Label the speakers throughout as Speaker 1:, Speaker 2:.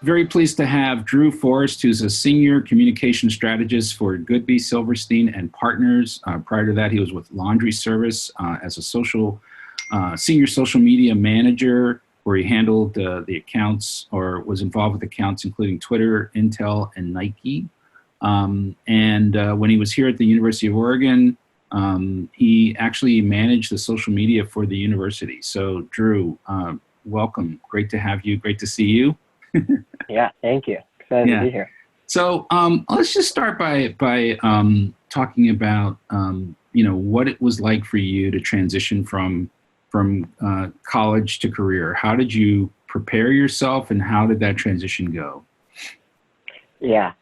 Speaker 1: Very pleased to have Drew Forrest, who's a senior communication strategist for Goodby, Silverstein and Partners. Prior to that, he was with Laundry Service as a senior social media manager, where he handled the accounts or was involved with accounts including Twitter, Intel, and Nike. When he was here at the University of Oregon, he actually managed the social media for the university. So, Drew, welcome. Great to have you. Great to see you.
Speaker 2: Yeah, thank you. Excited to be here.
Speaker 1: So let's just start by talking about what it was like for you to transition from college to career. How did you prepare yourself, and how did that transition go?
Speaker 2: Yeah,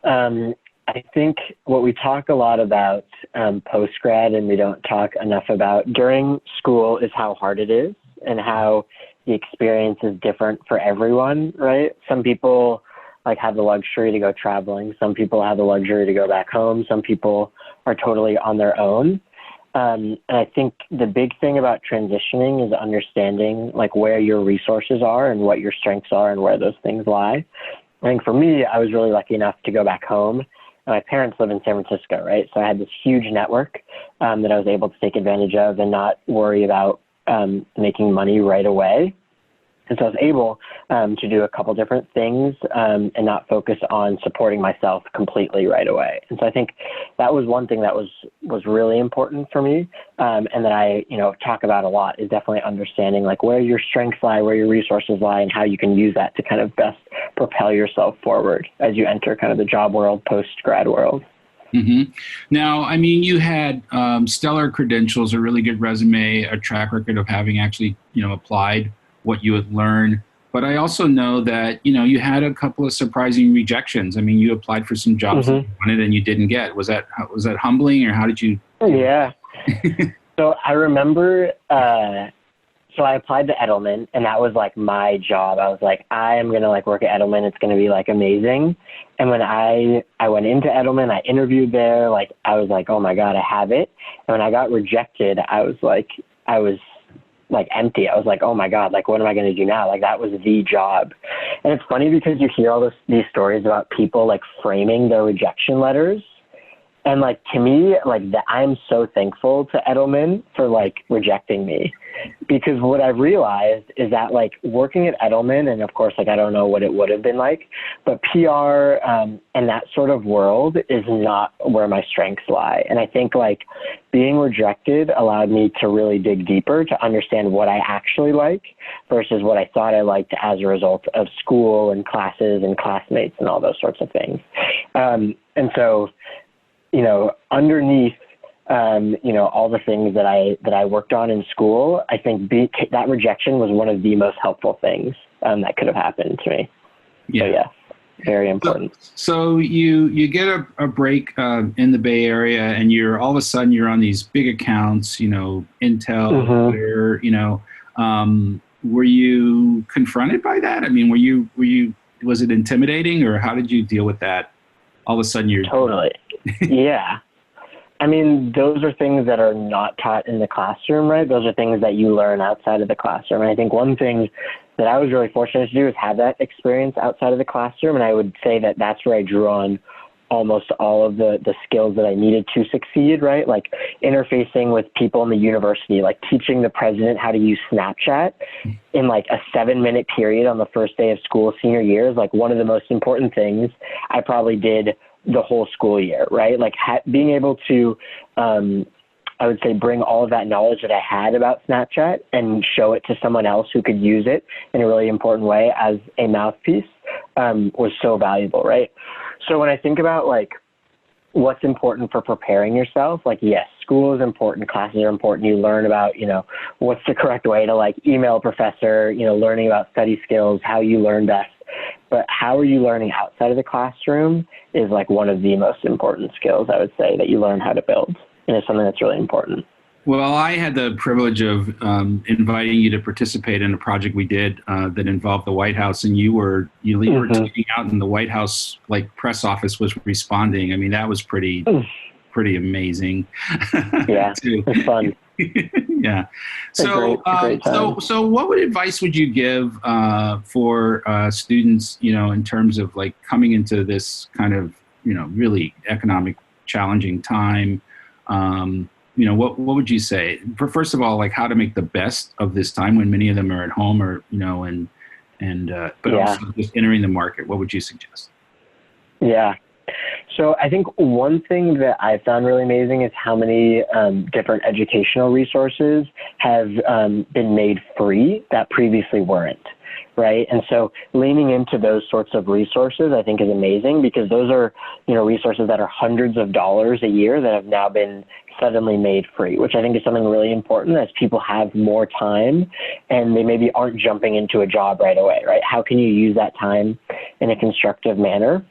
Speaker 2: I think what we talk a lot about post-grad and we don't talk enough about during school is how hard it is and how the experience is different for everyone, right? Some people have the luxury to go traveling. Some people have the luxury to go back home. Some people are totally on their own. And I think the big thing about transitioning is understanding where your resources are and what your strengths are and where those things lie. I think for me, I was really lucky enough to go back home. And my parents live in San Francisco, right? So I had this huge network that I was able to take advantage of and not worry about making money right away. And so I was able to do a couple different things and not focus on supporting myself completely right away. And so I think that was one thing that was really important for me, and that I talk about a lot, is definitely understanding where your strengths lie, where your resources lie, and how you can use that to kind of best propel yourself forward as you enter kind of the job world, post-grad world.
Speaker 1: Mm-hmm. Now, I mean, you had stellar credentials, a really good resume, a track record of having actually, applied what you had learned. But I also know that, you had a couple of surprising rejections. I mean, you applied for some jobs that you wanted and you didn't get. Was that humbling, or how did you?
Speaker 2: Yeah. So I remember, so I applied to Edelman, and that was my job. I was like, I am going to work at Edelman. It's going to be amazing. And when I went into Edelman, I interviewed there, I was like, oh my God, I have it. And when I got rejected, I was empty. I was like, oh my God, what am I going to do now? That was the job. And it's funny because you hear all these stories about people framing their rejection letters. And to me, I'm so thankful to Edelman for rejecting me, because what I've realized is that working at Edelman, and of course, I don't know what it would have been like, but PR and that sort of world is not where my strengths lie. And I think being rejected allowed me to really dig deeper to understand what I actually like versus what I thought I liked as a result of school and classes and classmates and all those sorts of things. And so, underneath, all the things that I worked on in school, I think that rejection was one of the most helpful things that could have happened to me.
Speaker 1: Yeah.
Speaker 2: So, yeah, very important.
Speaker 1: So you get a break in the Bay Area, and all of a sudden you're on these big accounts, Intel, Twitter, were you confronted by that? I mean, was it intimidating, or how did you deal with that? All of a sudden you're
Speaker 2: totally. Yeah. I mean, those are things that are not taught in the classroom, right? Those are things that you learn outside of the classroom. And I think one thing that I was really fortunate to do is have that experience outside of the classroom. And I would say that that's where I drew on almost all of the skills that I needed to succeed, right? Interfacing with people in the university, teaching the president how to use Snapchat in a 7-minute period on the first day of school senior year is one of the most important things I probably did the whole school year, right? Being able to, I would say, bring all of that knowledge that I had about Snapchat and show it to someone else who could use it in a really important way as a mouthpiece was so valuable, right? So when I think about what's important for preparing yourself, yes, school is important, classes are important. You learn about, what's the correct way to email a professor, learning about study skills, how you learn best. But how are you learning outside of the classroom is one of the most important skills, I would say, that you learn how to build. And it's something that's really important.
Speaker 1: Well, I had the privilege of inviting you to participate in a project we did that involved the White House, and you were tweeting out, and the White House press office was responding. I mean, that was pretty amazing.
Speaker 2: Yeah, it's fun.
Speaker 1: Yeah.
Speaker 2: A great time.
Speaker 1: So what advice would you give for students, in terms of like coming into this kind of, really economic challenging time? What would you say? First of all, like how to make the best of this time when many of them are at home, or but
Speaker 2: Yeah.
Speaker 1: also just entering the market. What would you suggest?
Speaker 2: Yeah. So I think one thing that I found really amazing is how many different educational resources have been made free that previously weren't, right? And so leaning into those sorts of resources, I think, is amazing, because those are, resources that are hundreds of dollars a year that have now been suddenly made free, which I think is something really important as people have more time and they maybe aren't jumping into a job right away, right? How can you use that time in a constructive manner?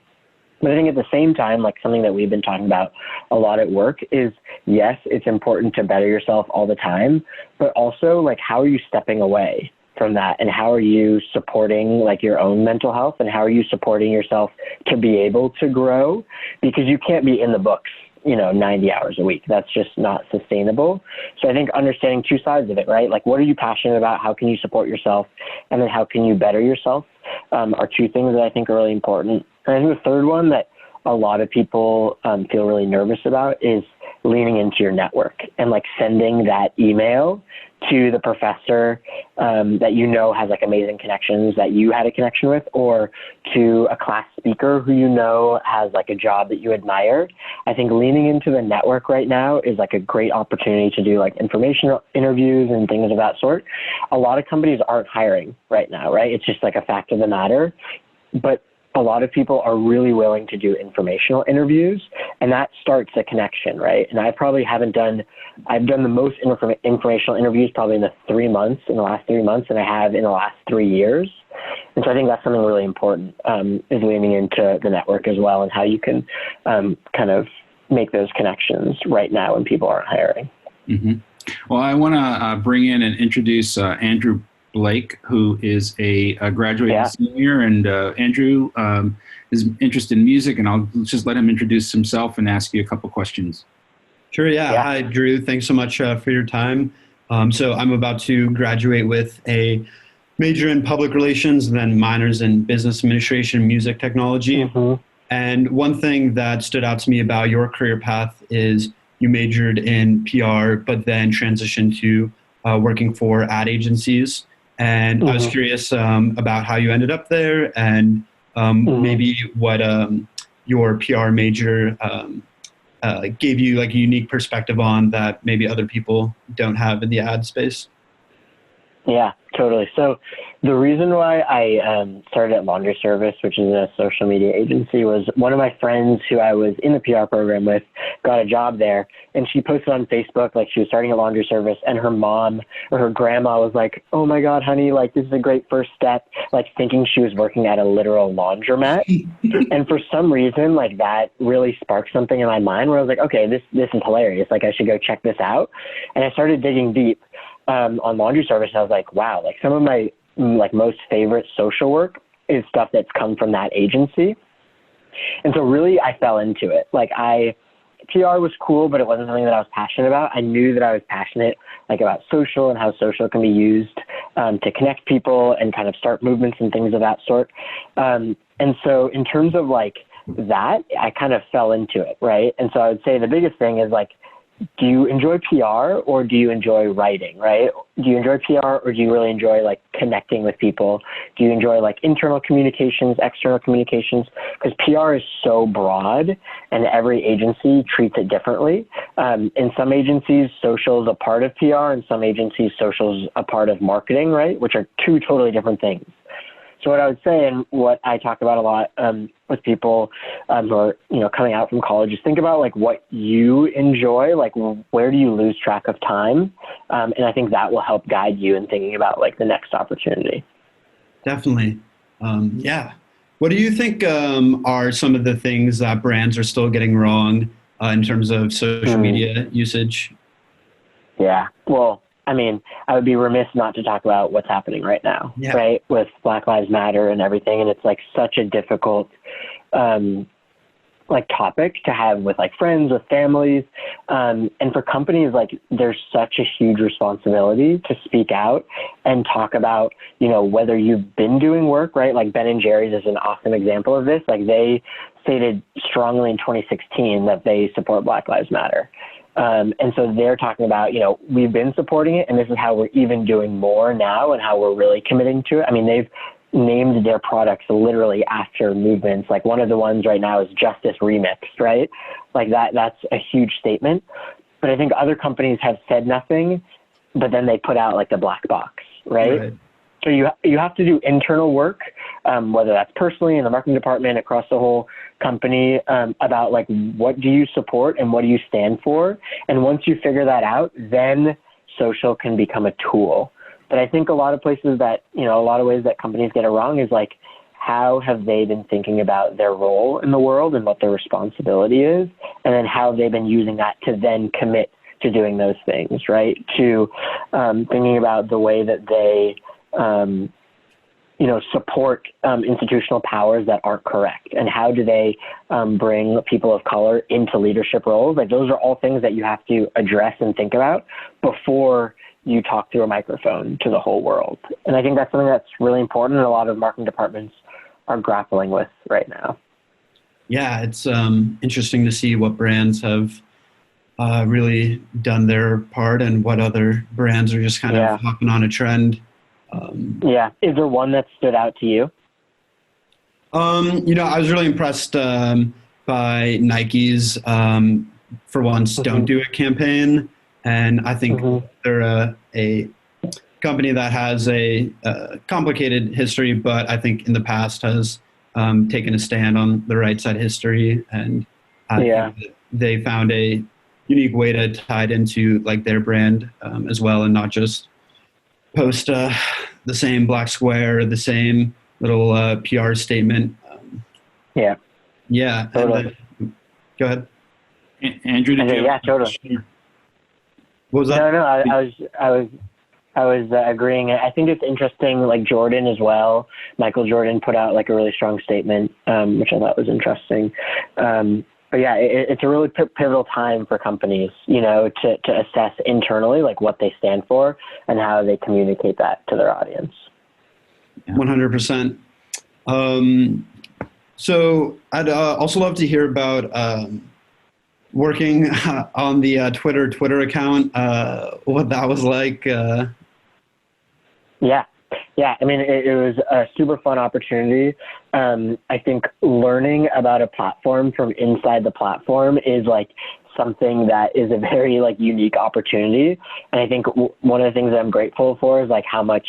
Speaker 2: But I think at the same time, like something that we've been talking about a lot at work is, yes, it's important to better yourself all the time, but also like, how are you stepping away from that? And how are you supporting like your own mental health? And how are you supporting yourself to be able to grow? Because you can't be in the books, 90 hours a week. That's just not sustainable. So I think understanding two sides of it, right? Like, what are you passionate about? How can you support yourself? And then how can you better yourself are two things that I think are really important. And I think the third one that a lot of people feel really nervous about is leaning into your network and like sending that email to the professor that has like amazing connections that you had a connection with, or to a class speaker who has like a job that you admire. I think leaning into the network right now is like a great opportunity to do like informational interviews and things of that sort. A lot of companies aren't hiring right now, right? It's just like a fact of the matter. But a lot of people are really willing to do informational interviews, and that starts a connection, right? And I've done the most informational interviews probably in the last 3 months than I have in the last 3 years. And so I think that's something really important, is leaning into the network as well, and how you can kind of make those connections right now when people aren't hiring.
Speaker 1: Mm-hmm. Well, I want to bring in and introduce Andrew Blake, who is a graduating senior, and Andrew is interested in music, and I'll just let him introduce himself and ask you a couple questions.
Speaker 3: Sure, yeah. Hi, Drew. Thanks so much for your time. So I'm about to graduate with a major in public relations and then minors in business administration and music technology.
Speaker 2: Mm-hmm.
Speaker 3: And one thing that stood out to me about your career path is you majored in PR, but then transitioned to working for ad agencies. And I was curious about how you ended up there, and maybe what your PR major gave you like a unique perspective on that maybe other people don't have in the ad space.
Speaker 2: Yeah, totally. So the reason why I started at Laundry Service, which is a social media agency, was one of my friends who I was in the PR program with got a job there, and she posted on Facebook like she was starting at Laundry Service, and her mom or her grandma was like, "Oh my God, honey, like this is a great first step," like thinking she was working at a literal laundromat. And for some reason, like that really sparked something in my mind where I was like, okay, this is hilarious. Like I should go check this out. And I started digging deep on Laundry Service. And I was like, wow, like some of my like most favorite social work is stuff that's come from that agency. And so really I fell into it. Like PR was cool, but it wasn't something that I was passionate about. I knew that I was passionate like about social and how social can be used to connect people and kind of start movements and things of that sort. And so in terms of like that, I kind of fell into it, right? And so I would say the biggest thing is like, do you enjoy PR or do you enjoy writing, right? Do you enjoy PR or do you really enjoy like connecting with people? Do you enjoy like internal communications, external communications? Because PR is so broad and every agency treats it differently. In some agencies, social is a part of PR, and some agencies, social is a part of marketing, right? Which are two totally different things. So what I would say, and what I talk about a lot with people who are, coming out from college, is think about like what you enjoy, like where do you lose track of time? And I think that will help guide you in thinking about like the next opportunity.
Speaker 3: Definitely. Yeah. What do you think are some of the things that brands are still getting wrong in terms of social media usage? Yeah.
Speaker 2: Well, I mean, I would be remiss not to talk about what's happening right now, right? With Black Lives Matter and everything. And it's like such a difficult like topic to have with like friends, with families. And for companies, like there's such a huge responsibility to speak out and talk about, you know, whether you've been doing work, right? Like Ben and Jerry's is an awesome example of this. Like they stated strongly in 2016 that they support Black Lives Matter. And so they're talking about, you know, we've been supporting it and this is how we're even doing more now and how we're really committing to it. I mean, they've named their products literally after movements. Like one of the ones right now is Justice Remixed, right? Like that's a huge statement. But I think other companies have said nothing, but then they put out like the black box, right? So you have to do internal work, whether that's personally in the marketing department, across the whole company, about like what do you support and what do you stand for? And once you figure that out, then social can become a tool. But I think a lot of places that, you know, a lot of ways that companies get it wrong is like, how have they been thinking about their role in the world and what their responsibility is? And then how have they been using that to then commit to doing those things, right? To thinking about the way that they, you know, support institutional powers that aren't correct. And how do they bring people of color into leadership roles? Like those are all things that you have to address and think about before you talk through a microphone to the whole world. And I think that's something that's really important and a lot of marketing departments are grappling with right now.
Speaker 3: Yeah, it's interesting to see what brands have really done their part and what other brands are just kind of hopping on a trend.
Speaker 2: Is there one that stood out to you?
Speaker 3: You know, I was really impressed by Nike's For Once Don't Do It campaign. And I think they're a company that has a complicated history, but I think in the past has taken a stand on the right side of history. And I think that they found a unique way to tie it into like their brand as well, and not just post the same black square, the same little PR statement.
Speaker 2: Yeah.
Speaker 3: Totally. Go ahead.
Speaker 1: Andrew, did you?
Speaker 2: Yeah, totally.
Speaker 3: What was that?
Speaker 2: No, I was agreeing. I think it's interesting, like Jordan as well. Michael Jordan put out like a really strong statement, which I thought was interesting. But yeah, it's a really pivotal time for companies, you know, to assess internally, like what they stand for and how they communicate that to their audience.
Speaker 3: 100%. So I'd also love to hear about working on the Twitter account, what that was like.
Speaker 2: Yeah. I mean, it was a super fun opportunity. I think learning about a platform from inside the platform is like something that is a very like unique opportunity. And I think one of the things that I'm grateful for is like how much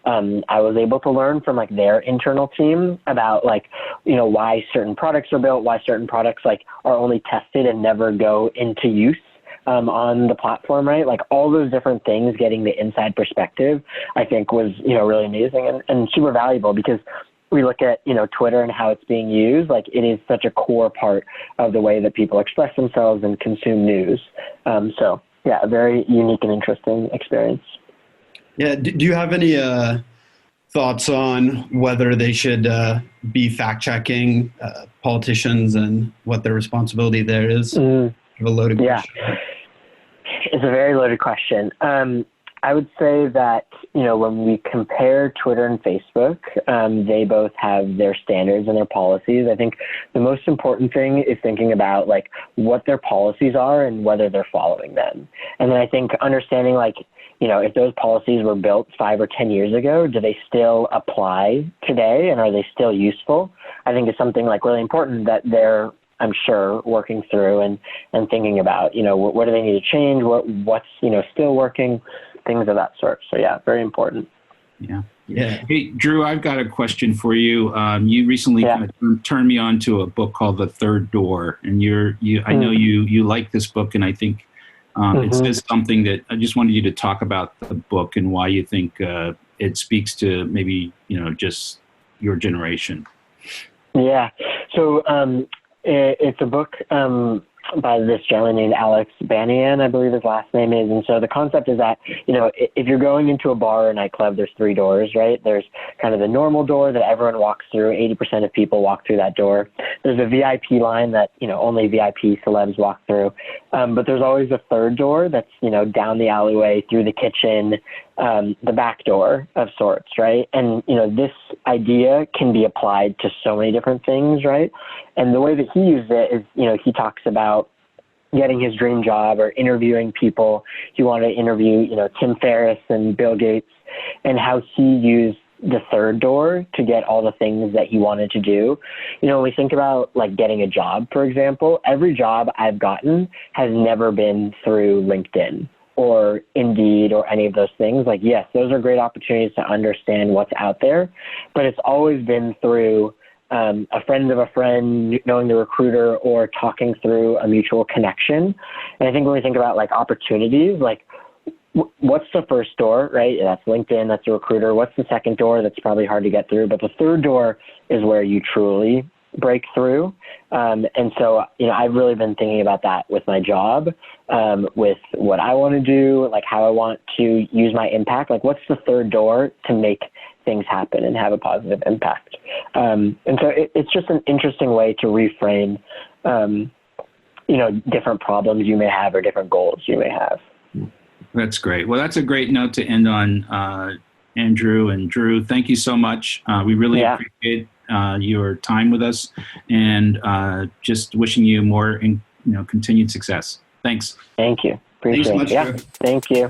Speaker 2: I was able to learn from like their internal team about like, you know, why certain products are built, why certain products like are only tested and never go into use on the platform, right? Like all those different things, getting the inside perspective, I think was, you know, really amazing and super valuable because we look at, you know, Twitter and how it's being used, like it is such a core part of the way that people express themselves and consume news. So yeah, a very unique and interesting experience.
Speaker 3: Yeah. Do you have any thoughts on whether they should be fact-checking politicians and what their responsibility there is? A loaded question.
Speaker 2: It's a very loaded question. I would say that, you know, when we compare Twitter and Facebook, they both have their standards and their policies. I think the most important thing is thinking about like what their policies are and whether they're following them. And then I think understanding like, you know, if those policies were built 5 or 10 years ago, do they still apply today and are they still useful? I think it's something like really important that they're, I'm sure, working through and thinking about, you know, what do they need to change? What's, you know, still working, things of that sort. So yeah, very important.
Speaker 1: Yeah. Hey, Drew, I've got a question for you. You recently kind of turned me on to a book called The Third Door, and I know you like this book, and I think it says something that I just wanted you to talk about the book and why you think it speaks to maybe, you know, just your generation.
Speaker 2: Yeah. So it's a book by this gentleman named Alex Banian, I believe his last name is. And so the concept is that, if you're going into a bar or nightclub, there's 3 doors, right? There's kind of the normal door that everyone walks through. 80% of people walk through that door. There's a VIP line that, only VIP celebs walk through. But there's always a 3rd door that's, down the alleyway, through the kitchen, the back door of sorts, right? And, this idea can be applied to so many different things, right? And the way that he used it is, he talks about getting his dream job or interviewing people. He wanted to interview, Tim Ferriss and Bill Gates, and how he used the 3rd door to get all the things that he wanted to do. When we think about like getting a job, for example, every job I've gotten has never been through LinkedIn or Indeed or any of those things. Like, yes, those are great opportunities to understand what's out there, but it's always been through a friend of a friend, knowing the recruiter, or talking through a mutual connection. And I think when we think about like opportunities, like what's the first door, right? That's LinkedIn, that's a recruiter. What's the second door? That's probably hard to get through, but the 3rd door is where you truly break through. And so, I've really been thinking about that with my job, with what I want to do, like how I want to use my impact. Like, what's the 3rd door to make things happen and have a positive impact? And so it's just an interesting way to reframe, different problems you may have or different goals you may have.
Speaker 1: That's great. Well, that's a great note to end on, Andrew and Drew. Thank you so much. We really appreciate your time with us, and just wishing you more, continued success. Thanks.
Speaker 2: Thank you. Appreciate it.
Speaker 3: Thanks so much, Drew.
Speaker 2: Thank you.